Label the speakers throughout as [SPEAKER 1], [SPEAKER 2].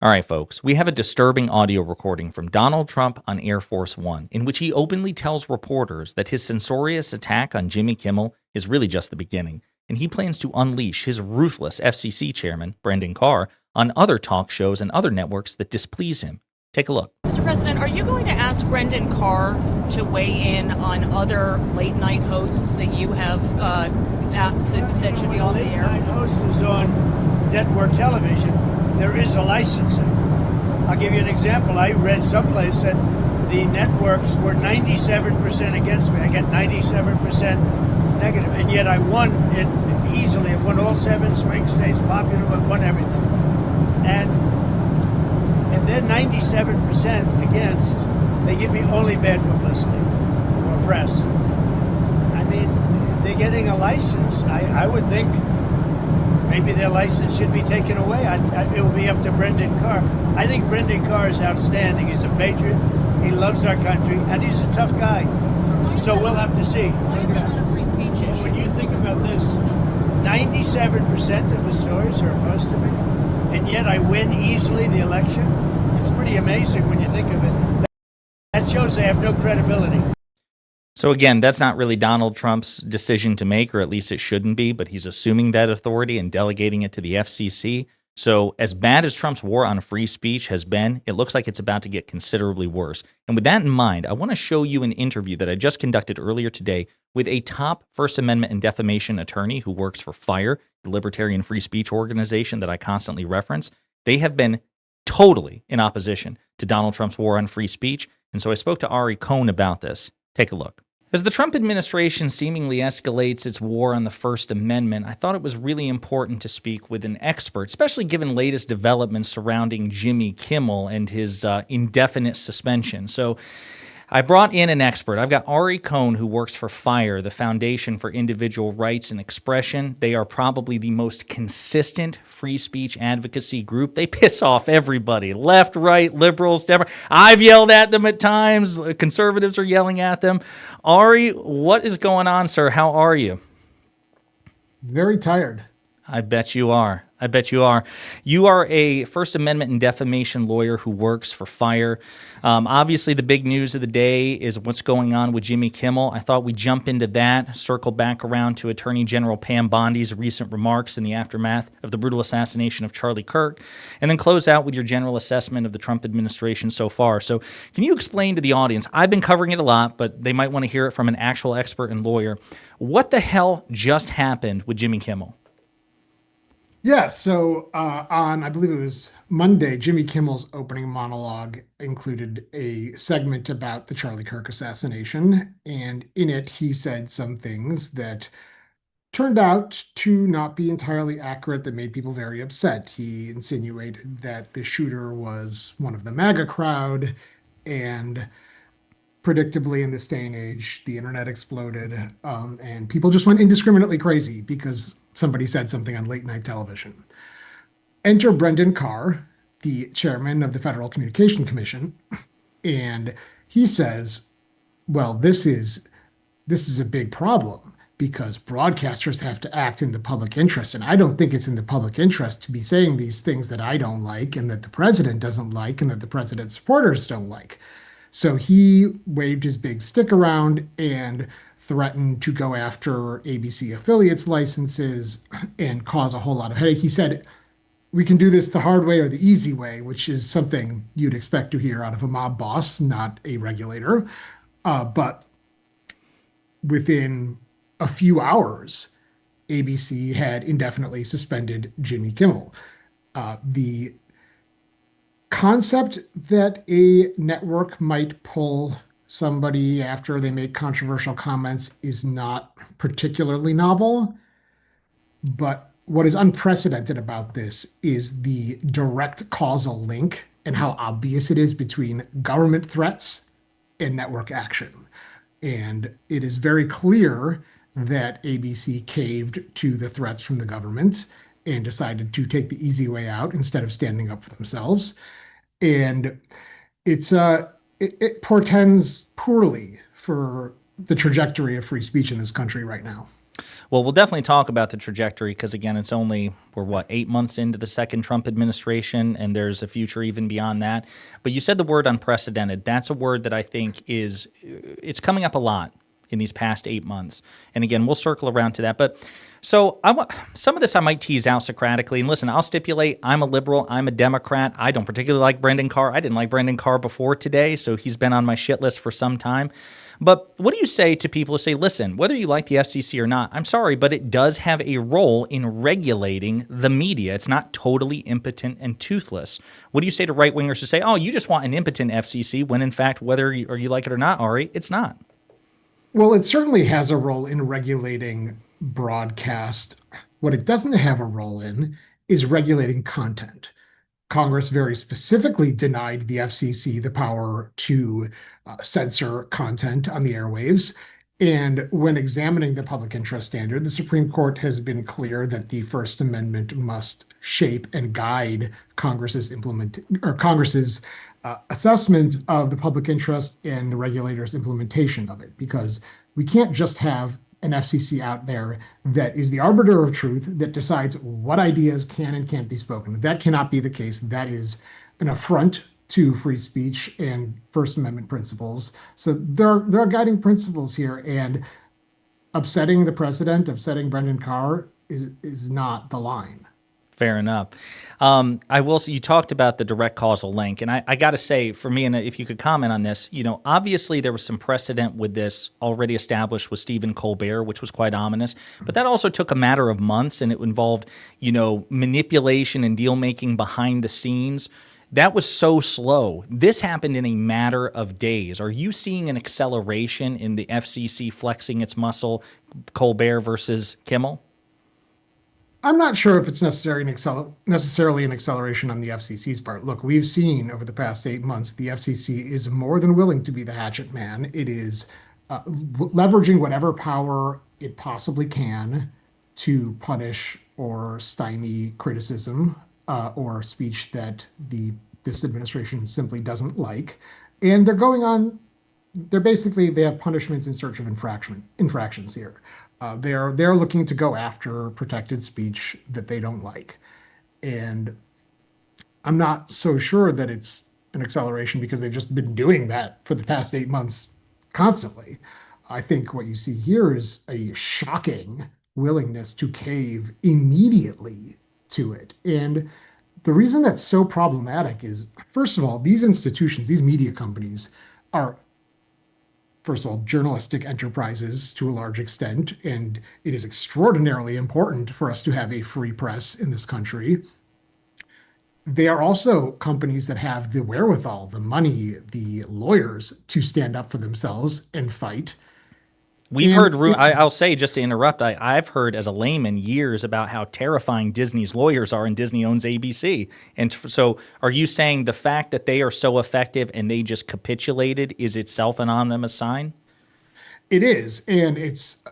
[SPEAKER 1] All right, folks, we have a disturbing audio recording from Donald Trump on Air Force One, in which he openly tells reporters that his censorious attack on Jimmy Kimmel is really just the beginning, and he plans to unleash his ruthless FCC chairman, Brendan Carr, on other talk shows and other networks that displease him. Take a look.
[SPEAKER 2] Mr. President, are you going to ask Brendan Carr to weigh in on other late night hosts that you have said should be off the air?
[SPEAKER 3] Late night host is on network television. There is a licensing. I'll give you an example. I read someplace that the networks were 97% against me. I get 97% negative, and yet I won it easily. I won all 7 swing states, popular, I won everything. And if they're 97% against, they give me only bad publicity or press. I mean, they're getting a license. I would think maybe their license should be taken away. It will be up to Brendan Carr. I think Brendan Carr is outstanding. He's a patriot. He loves our country, and he's a tough guy. So we'll have to see.
[SPEAKER 2] Why is that not a free speech issue?
[SPEAKER 3] When you think about this, 97% of the stories are opposed to me, and yet I win easily the election. It's pretty amazing when you think of it. That shows they have no credibility.
[SPEAKER 1] So again, that's not really Donald Trump's decision to make, or at least it shouldn't be, but he's assuming that authority and delegating it to the FCC. So as bad as Trump's war on free speech has been, it looks like it's about to get considerably worse. And with that in mind, I want to show you an interview that I just conducted earlier today with a top First Amendment and defamation attorney who works for FIRE, the libertarian free speech organization that I constantly reference. They have been totally in opposition to Donald Trump's war on free speech. And so I spoke to Ari Cohn about this. Take a look. As the Trump administration seemingly escalates its war on the First Amendment, I thought it was really important to speak with an expert, especially given latest developments surrounding Jimmy Kimmel and his indefinite suspension. So I brought in an expert. I've got Ari Cohn, who works for FIRE, the Foundation for Individual Rights and Expression. They are probably the most consistent free speech advocacy group. They piss off everybody, left, right, liberals, Democrats. I've yelled at them at times. Conservatives are yelling at them. Ari, what is going on, sir? How are you?
[SPEAKER 4] Very tired.
[SPEAKER 1] I bet you are. I bet you are. You are a First Amendment and defamation lawyer who works for FIRE. Obviously, the big news of the day is what's going on with Jimmy Kimmel. I thought we'd jump into that, circle back around to Attorney General Pam Bondi's recent remarks in the aftermath of the brutal assassination of Charlie Kirk, and then close out with your general assessment of the Trump administration so far. So can you explain to the audience, I've been covering it a lot, but they might want to hear it from an actual expert and lawyer, what the hell just happened with Jimmy Kimmel?
[SPEAKER 4] Yeah, so on, I believe it was Monday, Jimmy Kimmel's opening monologue included a segment about the Charlie Kirk assassination. And in it, he said some things that turned out to not be entirely accurate, that made people very upset. He insinuated that the shooter was one of the MAGA crowd, and predictably in this day and age, the internet exploded, and people just went indiscriminately crazy because somebody said something on late night television. Enter Brendan Carr, the chairman of the Federal Communication Commission, and he says, well, this is a big problem because broadcasters have to act in the public interest, and I don't think it's in the public interest to be saying these things that I don't like and that the president doesn't like and that the president's supporters don't like. So he waved his big stick around and threatened to go after ABC affiliates licenses and cause a whole lot of headache. He said, we can do this the hard way or the easy way, which is something you'd expect to hear out of a mob boss, not a regulator. But within a few hours, ABC had indefinitely suspended Jimmy Kimmel. The concept that a network might pull somebody after they make controversial comments is not particularly novel, but what is unprecedented about this is the direct causal link and how obvious it is between government threats and network action. And it is very clear that ABC caved to the threats from the government and decided to take the easy way out instead of standing up for themselves. And it portends poorly for the trajectory of free speech in this country right now.
[SPEAKER 1] Well, we'll definitely talk about the trajectory because, again, we're what, 8 months into the second Trump administration, and there's a future even beyond that. But you said the word unprecedented. That's a word that I think it's coming up a lot in these past 8 months. And again, we'll circle around to that. But so some of this I might tease out Socratically. And listen, I'll stipulate I'm a liberal. I'm a Democrat. I don't particularly like Brendan Carr. I didn't like Brendan Carr before today, so he's been on my shit list for some time. But what do you say to people who say, listen, whether you like the FCC or not, I'm sorry, but it does have a role in regulating the media. It's not totally impotent and toothless. What do you say to right wingers who say, oh, you just want an impotent FCC, when in fact, whether you like it or not, Ari, it's not?
[SPEAKER 4] Well, it certainly has a role in regulating broadcast. What it doesn't have a role in is regulating content. Congress very specifically denied the FCC the power to censor content on the airwaves. And when examining the public interest standard, the Supreme Court has been clear that the First Amendment must shape and guide Congress's assessment of the public interest and the regulators' implementation of it, because we can't just have an FCC out there that is the arbiter of truth that decides what ideas can and can't be spoken. That cannot be the case. That is an affront to free speech and First Amendment principles. So there are guiding principles here, and upsetting the president, upsetting Brendan Carr is not the line.
[SPEAKER 1] Fair enough. I will say you talked about the direct causal link, and I got to say, for me, and if you could comment on this, obviously there was some precedent with this already established with Stephen Colbert, which was quite ominous, but that also took a matter of months, and it involved, manipulation and deal making behind the scenes. That was so slow. This happened in a matter of days. Are you seeing an acceleration in the FCC flexing its muscle, Colbert versus Kimmel?
[SPEAKER 4] I'm not sure if it's necessarily an acceleration on the FCC's part. Look, we've seen over the past 8 months, the FCC is more than willing to be the hatchet man. It is leveraging whatever power it possibly can to punish or stymie criticism or speech that this administration simply doesn't like. And they have punishments in search of infractions here. They're looking to go after protected speech that they don't like. And I'm not so sure that it's an acceleration because they've just been doing that for the past 8 months constantly. I think what you see here is a shocking willingness to cave immediately to it. And the reason that's so problematic is, first of all, these institutions, these media companies are, first of all, journalistic enterprises to a large extent, and it is extraordinarily important for us to have a free press in this country. They are also companies that have the wherewithal, the money, the lawyers to stand up for themselves and fight.
[SPEAKER 1] We've heard, I'll say, just to interrupt, I've heard as a layman years about how terrifying Disney's lawyers are, and Disney owns ABC. And so are you saying the fact that they are so effective and they just capitulated is itself an ominous sign?
[SPEAKER 4] It is. And it's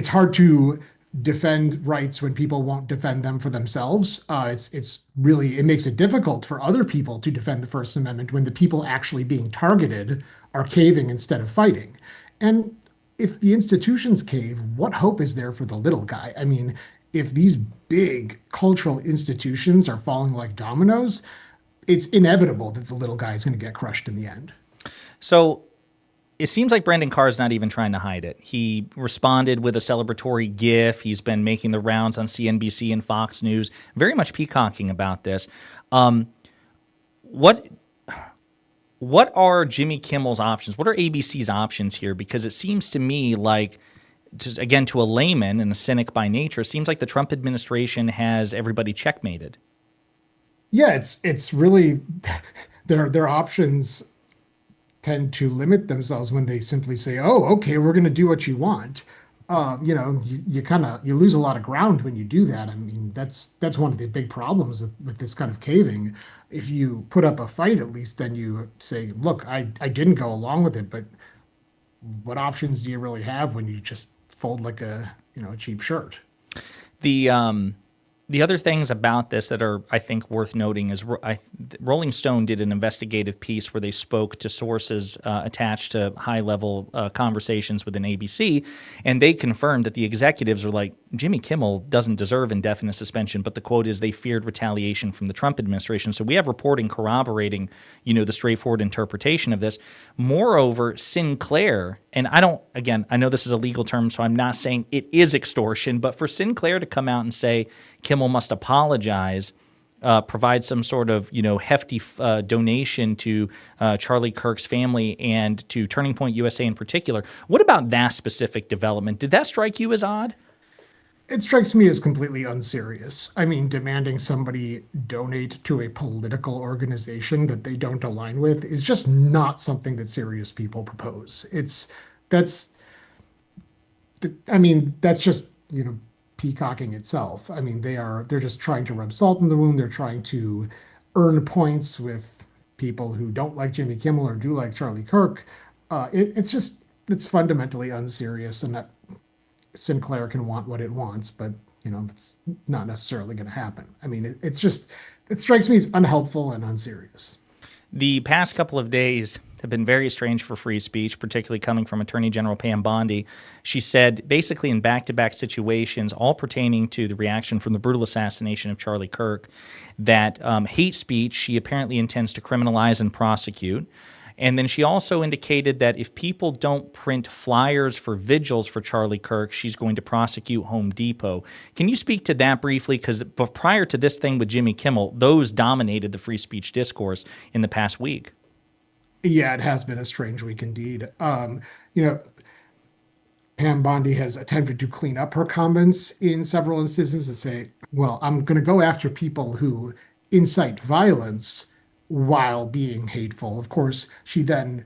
[SPEAKER 4] hard to defend rights when people won't defend them for themselves. It makes it difficult for other people to defend the First Amendment when the people actually being targeted are caving instead of fighting. And if the institutions cave, what hope is there for the little guy? I mean, if these big cultural institutions are falling like dominoes, it's inevitable that the little guy is going to get crushed in the end.
[SPEAKER 1] So it seems like Brendan Carr is not even trying to hide it. He responded with a celebratory GIF. He's been making the rounds on CNBC and Fox News, very much peacocking about this. What are Jimmy Kimmel's options? What are ABC's options here? Because it seems to me like, just again, to a layman and a cynic by nature, it seems like the Trump administration has everybody checkmated.
[SPEAKER 4] Yeah, it's really their options tend to limit themselves when they simply say, "Oh, okay, we're going to do what you want." You lose a lot of ground when you do that. I mean, that's one of the big problems with this kind of caving. If you put up a fight, at least then you say, "Look, I didn't go along with it," but what options do you really have when you just fold like a cheap shirt?
[SPEAKER 1] The other things about this that are, I think, worth noting is Rolling Stone did an investigative piece where they spoke to sources attached to high-level conversations within ABC, and they confirmed that the executives are like, Jimmy Kimmel doesn't deserve indefinite suspension, but the quote is they feared retaliation from the Trump administration. So we have reporting corroborating, the straightforward interpretation of this. Moreover, Sinclair, and I know this is a legal term, so I'm not saying it is extortion, but for Sinclair to come out and say Kimmel must apologize, provide some sort of hefty donation to Charlie Kirk's family and to Turning Point USA in particular. What about that specific development? Did that strike you as odd?
[SPEAKER 4] It strikes me as completely unserious. I mean, demanding somebody donate to a political organization that they don't align with is just not something that serious people propose. That's, I mean, that's just, peacocking itself. I mean, they're just trying to rub salt in the wound. They're trying to earn points with people who don't like Jimmy Kimmel or do like Charlie Kirk. It's fundamentally unserious, and that Sinclair can want what it wants, but it's not necessarily going to happen. I mean, it strikes me as unhelpful and unserious.
[SPEAKER 1] The past couple of days have been very strange for free speech, particularly coming from Attorney General Pam Bondi. She said, basically in back-to-back situations, all pertaining to the reaction from the brutal assassination of Charlie Kirk, that hate speech she apparently intends to criminalize and prosecute. And then she also indicated that if people don't print flyers for vigils for Charlie Kirk, she's going to prosecute Home Depot. Can you speak to that briefly? Because prior to this thing with Jimmy Kimmel, those dominated the free speech discourse in the past week.
[SPEAKER 4] Yeah, it has been a strange week indeed. You know, Pam Bondi has attempted to clean up her comments in several instances and say, well, I'm going to go after people who incite violence while being hateful. Of course, she then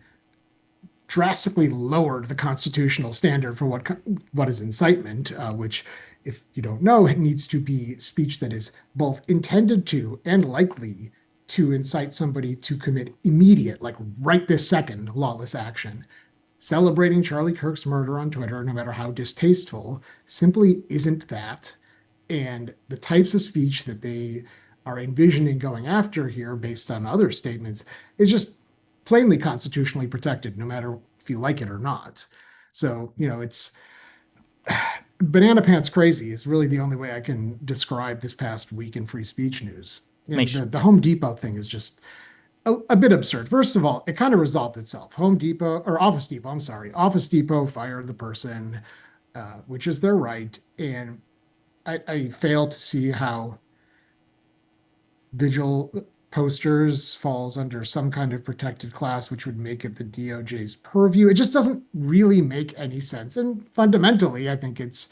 [SPEAKER 4] drastically lowered the constitutional standard for what is incitement, which, if you don't know, it needs to be speech that is both intended to and likely to incite somebody to commit immediate, like right this second, lawless action. Celebrating Charlie Kirk's murder on Twitter, no matter how distasteful, simply isn't that. And the types of speech that they are envisioning going after here, based on other statements, is just plainly constitutionally protected, no matter if you like it or not. So, it's banana pants crazy is really the only way I can describe this past week in free speech news. And the Home Depot thing is just a bit absurd. First of all, it kind of resolved itself. Office Depot fired the person, which is their right. And I fail to see how vigil posters falls under some kind of protected class, which would make it the DOJ's purview. It just doesn't really make any sense. And fundamentally, I think it's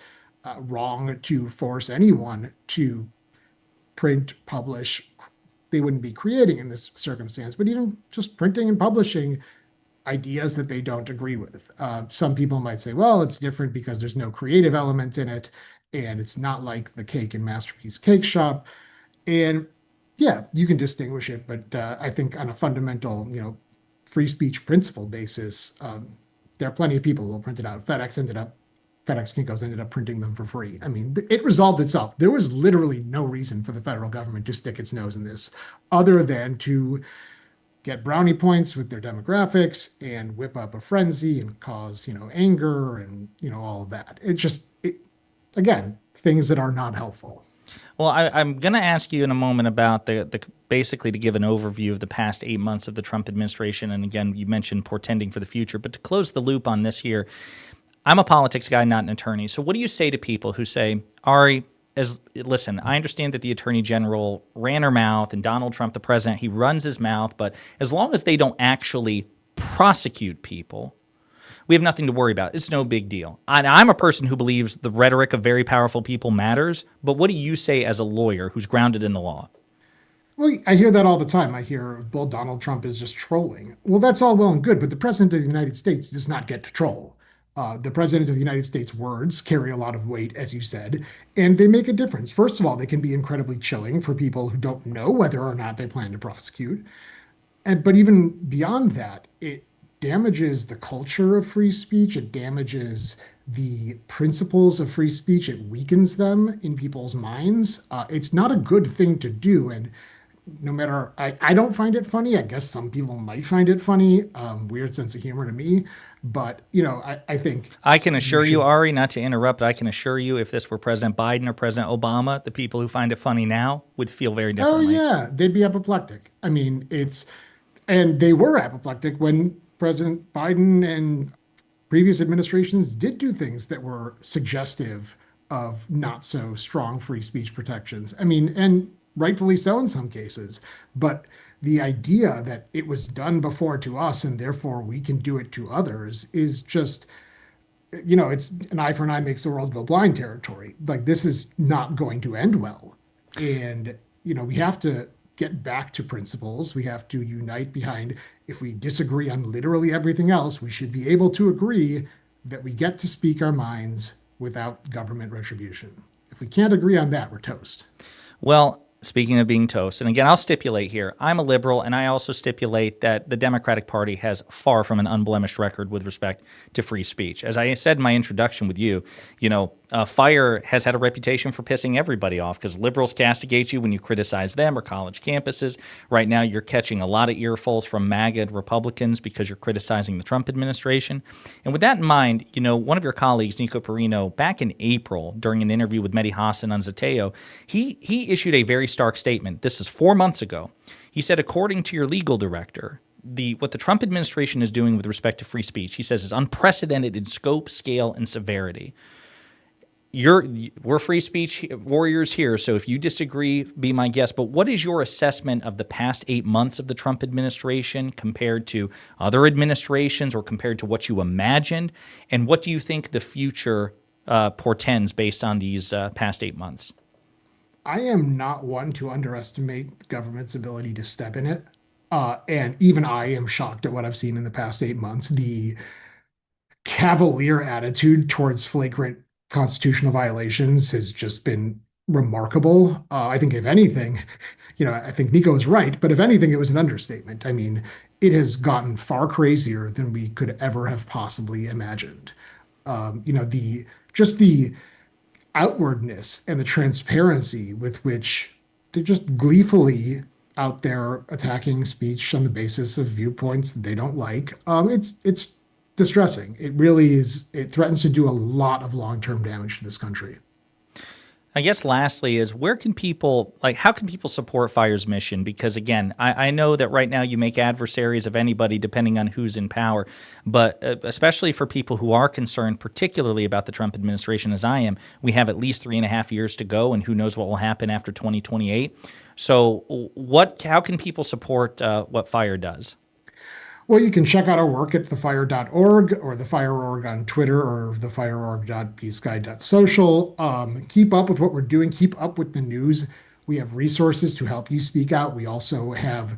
[SPEAKER 4] wrong to force anyone to print, publish. They wouldn't be creating in this circumstance, but even just printing and publishing ideas that they don't agree with. Some people might say, well, it's different because there's no creative element in it, and it's not like the cake in Masterpiece Cake Shop. And yeah, you can distinguish it, but I think on a fundamental, free speech principle basis, there are plenty of people who will print it out. FedEx Kinko's ended up printing them for free. I mean, it resolved itself. There was literally no reason for the federal government to stick its nose in this, other than to get brownie points with their demographics and whip up a frenzy and cause, anger and, all of that. Again, things that are not helpful.
[SPEAKER 1] Well, I'm going to ask you in a moment about the basically to give an overview of the past 8 months of the Trump administration. And again, you mentioned portending for the future. But to close the loop on this here, I'm a politics guy, not an attorney. So what do you say to people who say, Ari, listen, I understand that the attorney general ran her mouth and Donald Trump, the president, he runs his mouth. But as long as they don't actually prosecute people, we have nothing to worry about. It's no big deal. And I'm a person who believes the rhetoric of very powerful people matters. But what do you say as a lawyer who's grounded in the law?
[SPEAKER 4] Well, I hear that all the time. I hear, well, Donald Trump is just trolling. Well, that's all well and good, but the president of the United States does not get to troll. The president of the United States' words carry a lot of weight, as you said, and they make a difference. First of all, they can be incredibly chilling for people who don't know whether or not they plan to prosecute. But even beyond that, it damages the culture of free speech. It damages the principles of free speech, it weakens them in people's minds. It's not a good thing to do. And no matter, I don't find it funny. I guess some people might find it funny. Weird sense of humor to me. But, I think
[SPEAKER 1] I can
[SPEAKER 4] you
[SPEAKER 1] assure you,
[SPEAKER 4] should.
[SPEAKER 1] Ari, not to interrupt, I can assure you if this were President Biden or President Obama, the people who find it funny now would feel very
[SPEAKER 4] Oh,
[SPEAKER 1] differently.
[SPEAKER 4] yeah, they'd be apoplectic. I mean, and they were apoplectic when President Biden and previous administrations did do things that were suggestive of not so strong free speech protections. I mean, and rightfully so in some cases. But the idea that it was done before to us and therefore we can do it to others is just, it's an eye for an eye makes the world go blind territory. Like, this is not going to end well. And, we have to get back to principles. We have to unite behind, if we disagree on literally everything else, we should be able to agree that we get to speak our minds without government retribution. If we can't agree on that, we're toast.
[SPEAKER 1] Well, speaking of being toast, and again, I'll stipulate here, I'm a liberal, and I also stipulate that the Democratic Party has far from an unblemished record with respect to free speech. As I said in my introduction with you, FIRE has had a reputation for pissing everybody off because liberals castigate you when you criticize them or college campuses. Right now, you're catching a lot of earfuls from MAGA Republicans because you're criticizing the Trump administration. And with that in mind, one of your colleagues, Nico Perino, back in April, during an interview with Mehdi Hassan on Zateo, he issued a very stark statement. This is 4 months ago. He said, according to your legal director, what the Trump administration is doing with respect to free speech, he says, is unprecedented in scope, scale, and severity. We're free speech warriors here, so if you disagree, be my guest. But what is your assessment of the past 8 months of the Trump administration compared to other administrations or compared to what you imagined? And what do you think the future portends based on these past 8 months?
[SPEAKER 4] I am not one to underestimate the government's ability to step in it. And even I am shocked at what I've seen in the past 8 months. The cavalier attitude towards flagrant constitutional violations has just been remarkable. I think, if anything, I think Nico is right, but if anything, it was an understatement. I mean, it has gotten far crazier than we could ever have possibly imagined. The outwardness and the transparency with which they're just gleefully out there attacking speech on the basis of viewpoints they don't like. It's distressing. It really is. It threatens to do a lot of long-term damage to this country.
[SPEAKER 1] I guess lastly is how can people support FIRE's mission? Because again, I know that right now you make adversaries of anybody depending on who's in power, but especially for people who are concerned particularly about the Trump administration as I am, we have at least 3.5 years to go and who knows what will happen after 2028. So how can people support what FIRE does?
[SPEAKER 4] Well, you can check out our work at thefire.org or thefire.org on Twitter or thefire.org.bsky.social. Keep up with what we're doing. Keep up with the news. We have resources to help you speak out. We also have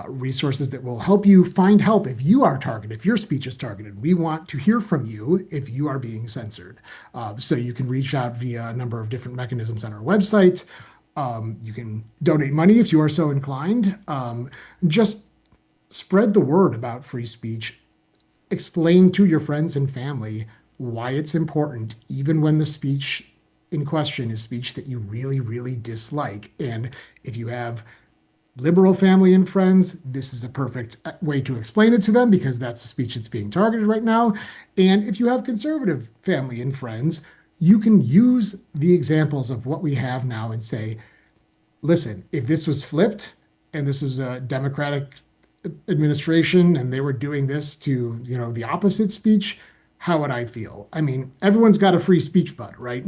[SPEAKER 4] resources that will help you find help if you are targeted, if your speech is targeted. We want to hear from you if you are being censored. So you can reach out via a number of different mechanisms on our website. You can donate money if you are so inclined. Just spread the word about free speech. Explain to your friends and family why it's important, even when the speech in question is speech that you really, really dislike. And if you have liberal family and friends, this is a perfect way to explain it to them because that's the speech that's being targeted right now. And if you have conservative family and friends, you can use the examples of what we have now and say, listen, if this was flipped and this was a Democratic administration and they were doing this to, the opposite speech, how would I feel? I mean, everyone's got a free speech butt, right?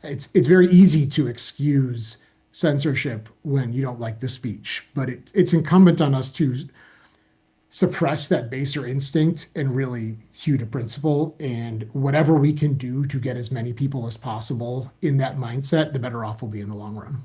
[SPEAKER 4] It's very easy to excuse censorship when you don't like the speech, but it's incumbent on us to suppress that baser instinct and really hew to principle. And whatever we can do to get as many people as possible in that mindset, the better off we'll be in the long run.